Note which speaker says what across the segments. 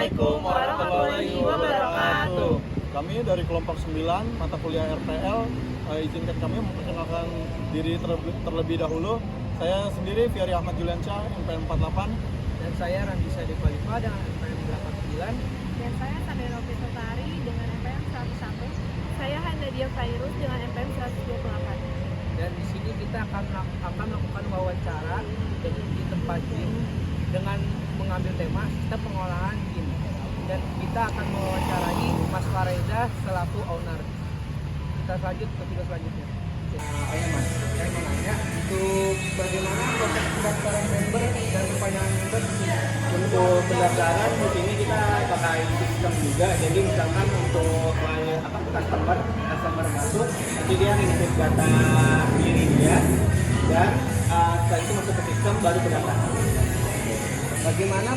Speaker 1: Assalamualaikum warahmatullahi wabarakatuh.
Speaker 2: Kami dari kelompok 9 mata kuliah RTL, izinkan kami memperkenalkan diri terlebih dahulu. Saya sendiri Fiari Ahmad Juliansyah, MPM 48.
Speaker 3: Dan saya Randi Sadi Khalifa dengan MPM 89.
Speaker 4: Dan saya Sandra Petotari dengan MPM 101. Saya Hanadia Fairuz dengan MPM 128.
Speaker 3: Dan di sini kita akan melakukan wawancara di tempat gym dengan mengambil tema sistem pengolahan gym. Dan kita akan mewawancarai Mas Fareza selaku owner. Kita lanjut ke video selanjutnya. Mas, saya mau nanya untuk bagaimana proses pendaftaran member dan perpanjangan member di sini?
Speaker 1: Untuk pendaftaran di sini kita pakai sistem juga. Jadi misalkan untuk customer masuk, nanti dia input data diri dia dan setelah itu masuk ke sistem baru pendaftaran.
Speaker 3: Bagaimana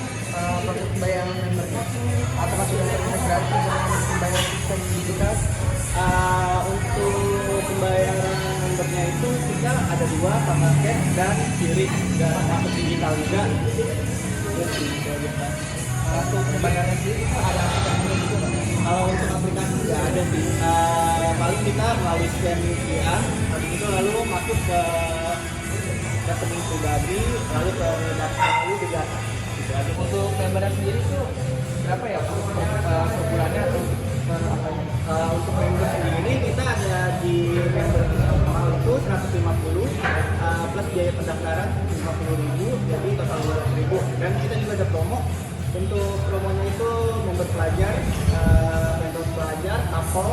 Speaker 3: proses pembayaran membernya? Apakah sudah terintegrasi dengan pembayaran sistem digital?
Speaker 1: Untuk pembayaran membernya itu kita ada dua, pakai cash dan QRIS, dan masuk digital juga.
Speaker 3: Untuk pembayaran sendiri itu ada aplikasinya juga nggak?
Speaker 1: Untuk aplikasi nggak ada sih. Paling kita melalui scan QR, habis itu lalu masuk ke rekening pribadi, lalu ke data, lalu ke data.
Speaker 3: Untuk membernya sendiri itu berapa ya per bulannya atau per apanya?
Speaker 1: Untuk member sendiri kita ada di member normal itu 150 plus biaya pendaftaran 50.000, jadi total 200.000. Dan kita juga ada promo. Untuk promonya itu member pelajar Apple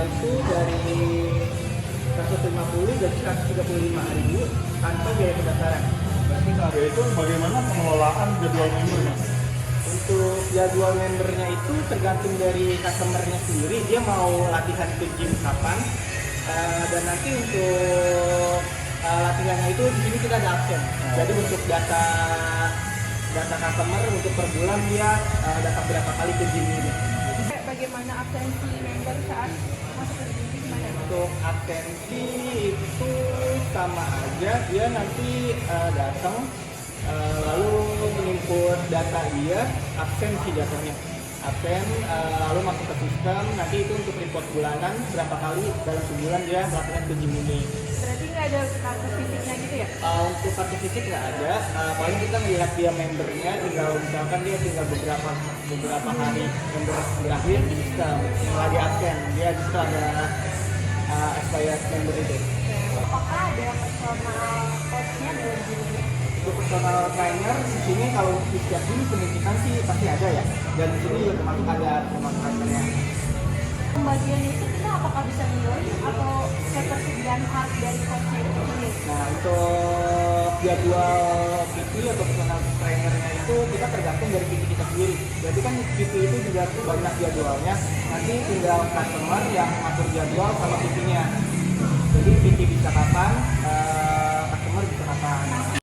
Speaker 1: itu dari 150 jadi 135.000 tanpa biaya pendaftaran.
Speaker 2: Yaitu bagaimana pengelolaan jadwal member, Mas?
Speaker 1: Untuk jadwal membernya itu tergantung dari customernya sendiri, dia mau latihan ke gym kapan. Dan nanti untuk latihannya itu di sini kita ada absen. Jadi untuk data customer untuk per bulan dia dapat berapa kali ke gym ini.
Speaker 4: Bagaimana absensi member saat masuk ke gym gimana?
Speaker 1: Untuk absensi itu sama aja, dia nanti datang lalu menginput data dia, absen sih jatuhnya. Absen lalu masuk ke sistem, nanti itu untuk report bulanan berapa kali dalam sebulan dia latihan ke gym ini.
Speaker 4: Berarti nggak ada kartu fisiknya gitu ya?
Speaker 1: Untuk kartu fisik nggak ada, paling kita melihat dia membernya, tinggal misalkan dia tinggal beberapa hari member berakhir di sistem, setelah di absen dia bisa ada expired member itu.
Speaker 4: Apakah ada personal coach-nya dalam gym ini?
Speaker 1: Untuk personal trainer di sini kalau di setiap gym penyuntikan sih pasti ada ya, dan di sini juga termasuk ada personal trainernya.
Speaker 4: Pembagian itu kita apakah bisa milih atau ketersediaan hard dari coach-nya itu sendiri?
Speaker 1: Nah untuk jadwal PT atau personal trainernya itu kita tergantung dari PT kita sendiri. Jadi kan PT itu juga banyak jadwalnya, nanti tinggal customer yang atur jadwal sama PT-nya. Jadi PT bisa kapan, customer bisa kapan.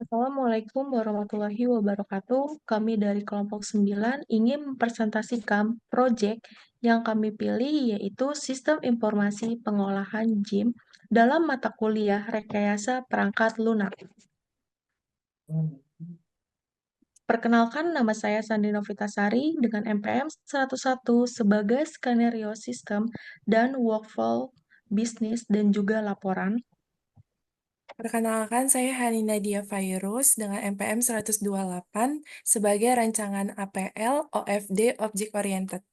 Speaker 5: Assalamualaikum warahmatullahi wabarakatuh. Kami dari kelompok 9 ingin mempresentasikan proyek yang kami pilih yaitu Sistem Informasi Pengolahan gym dalam mata kuliah Rekayasa Perangkat Lunak. Perkenalkan, nama saya Sandi Novitasari dengan MPM 101 sebagai skenario sistem dan workflow bisnis dan juga laporan.
Speaker 6: Perkenalkan, saya Hanina Dia Fairuz dengan MPM 128 sebagai rancangan APL OFD Object Oriented.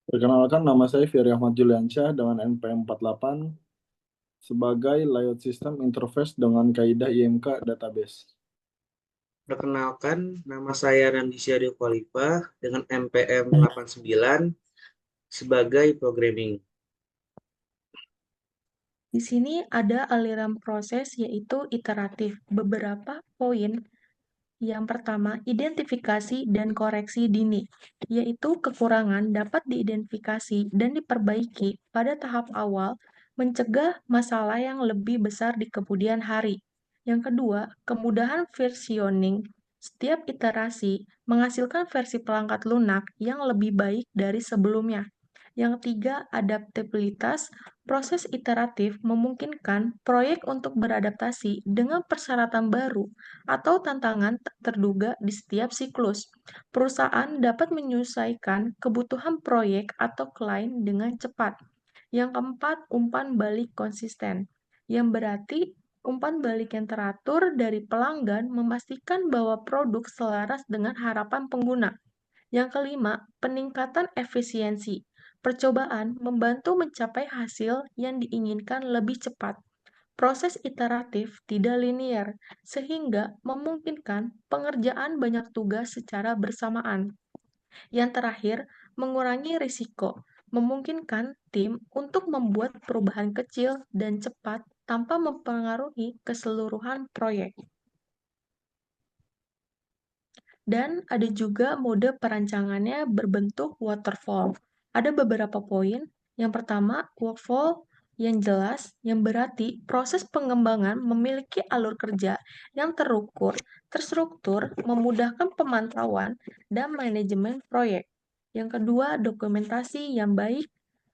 Speaker 2: Perkenalkan, nama saya Fiari Ahmad Juliansyah dengan MPM 48 sebagai layout system interface dengan kaidah IMK database.
Speaker 7: Perkenalkan, nama saya Randi Sadi Khalifa dengan MPM 89 sebagai programming.
Speaker 5: Di sini ada aliran proses yaitu iteratif. Beberapa poin. Yang pertama, identifikasi dan koreksi dini, yaitu kekurangan dapat diidentifikasi dan diperbaiki pada tahap awal, mencegah masalah yang lebih besar di kemudian hari. Yang kedua, kemudahan versioning. Setiap iterasi menghasilkan versi perangkat lunak yang lebih baik dari sebelumnya. Yang ketiga, adaptabilitas, Proses iteratif memungkinkan proyek untuk beradaptasi dengan persyaratan baru atau tantangan tak terduga di setiap siklus. Perusahaan dapat menyesuaikan kebutuhan proyek atau klien dengan cepat. Yang keempat, umpan balik konsisten, yang berarti umpan balik yang teratur dari pelanggan memastikan bahwa produk selaras dengan harapan pengguna. Yang kelima, peningkatan efisiensi. Percobaan membantu mencapai hasil yang diinginkan lebih cepat. Proses iteratif tidak linier, sehingga memungkinkan pengerjaan banyak tugas secara bersamaan. Yang terakhir, mengurangi risiko, memungkinkan tim untuk membuat perubahan kecil dan cepat tanpa mempengaruhi keseluruhan proyek. Dan ada juga mode perancangannya berbentuk waterfall. Ada beberapa poin. Yang pertama, waterfall yang jelas, yang berarti proses pengembangan memiliki alur kerja yang terukur, terstruktur, memudahkan pemantauan dan manajemen proyek. Yang kedua, dokumentasi yang baik.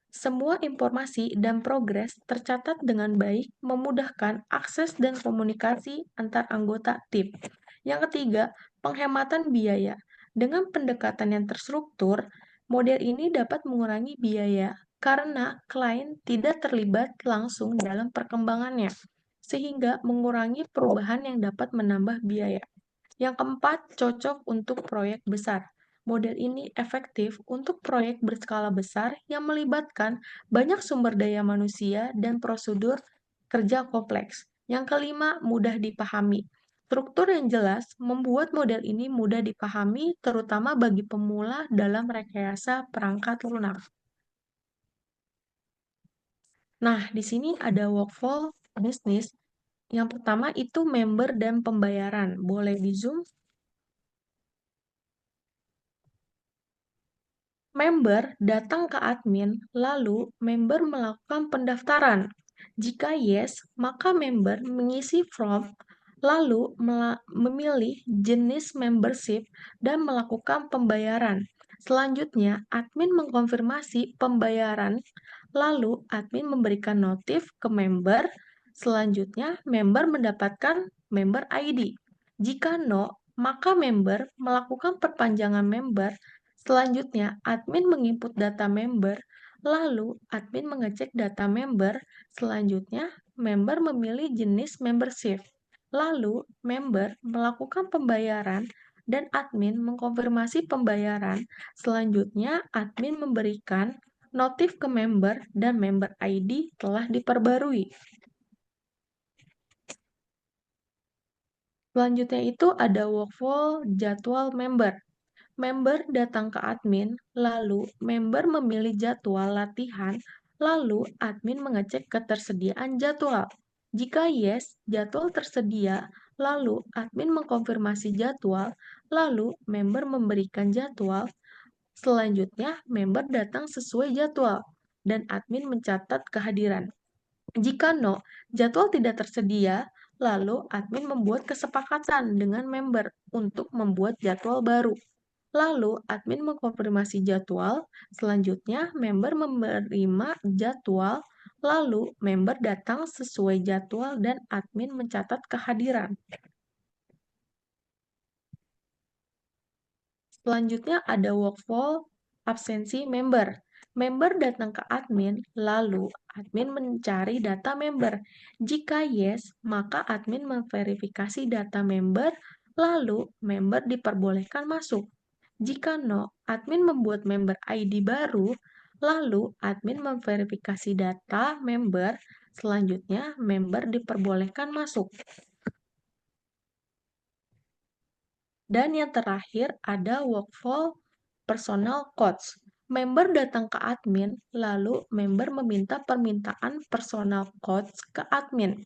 Speaker 5: Semua informasi dan progres tercatat dengan baik, memudahkan akses dan komunikasi antar anggota tim. Yang ketiga, penghematan biaya. Dengan pendekatan yang terstruktur, model ini dapat mengurangi biaya karena klien tidak terlibat langsung dalam perkembangannya, sehingga mengurangi perubahan yang dapat menambah biaya. Yang keempat, cocok untuk proyek besar. Model ini efektif untuk proyek berskala besar yang melibatkan banyak sumber daya manusia dan prosedur kerja kompleks. Yang kelima, mudah dipahami. Struktur yang jelas membuat model ini mudah dipahami, terutama bagi pemula dalam rekayasa perangkat lunak. Nah, di sini ada workflow bisnis. Yang pertama itu member dan pembayaran. Boleh di Zoom? Member datang ke admin, lalu member melakukan pendaftaran. Jika yes, maka member mengisi form, lalu memilih jenis membership dan melakukan pembayaran. Selanjutnya, admin mengkonfirmasi pembayaran, lalu admin memberikan notif ke member. Selanjutnya, member mendapatkan member ID. Jika no, maka member melakukan perpanjangan member. Selanjutnya, admin menginput data member, lalu admin mengecek data member. Selanjutnya, member memilih jenis membership. Lalu, member melakukan pembayaran dan admin mengkonfirmasi pembayaran. Selanjutnya, admin memberikan notif ke member dan member ID telah diperbarui. Selanjutnya itu ada workflow jadwal member. Member datang ke admin, lalu member memilih jadwal latihan, lalu admin mengecek ketersediaan jadwal. Jika yes, jadwal tersedia, lalu admin mengkonfirmasi jadwal, lalu member memberikan jadwal. Selanjutnya, member datang sesuai jadwal, dan admin mencatat kehadiran. Jika no, jadwal tidak tersedia, lalu admin membuat kesepakatan dengan member untuk membuat jadwal baru. Lalu, admin mengkonfirmasi jadwal, selanjutnya member menerima jadwal, lalu member datang sesuai jadwal dan admin mencatat kehadiran. Selanjutnya ada workflow absensi member. Member datang ke admin, lalu admin mencari data member. Jika yes, maka admin memverifikasi data member, lalu member diperbolehkan masuk. Jika no, admin membuat member ID baru, lalu admin memverifikasi data member, selanjutnya member diperbolehkan masuk. Dan yang terakhir ada workflow personal codes. Member datang ke admin, lalu member meminta permintaan personal codes ke admin.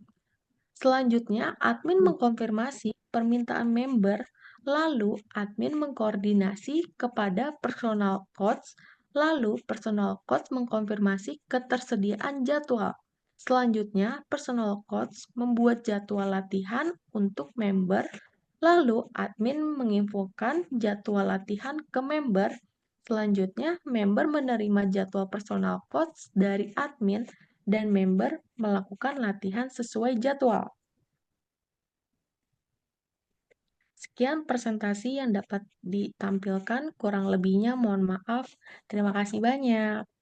Speaker 5: Selanjutnya, admin mengkonfirmasi permintaan member, lalu admin mengkoordinasi kepada personal codes, lalu personal codes mengkonfirmasi ketersediaan jadwal. Selanjutnya, personal codes membuat jadwal latihan untuk member, lalu admin menginfokan jadwal latihan ke member. Selanjutnya, member menerima jadwal personal codes dari admin dan member melakukan latihan sesuai jadwal. Sekian presentasi yang dapat ditampilkan, kurang lebihnya mohon maaf. Terima kasih banyak.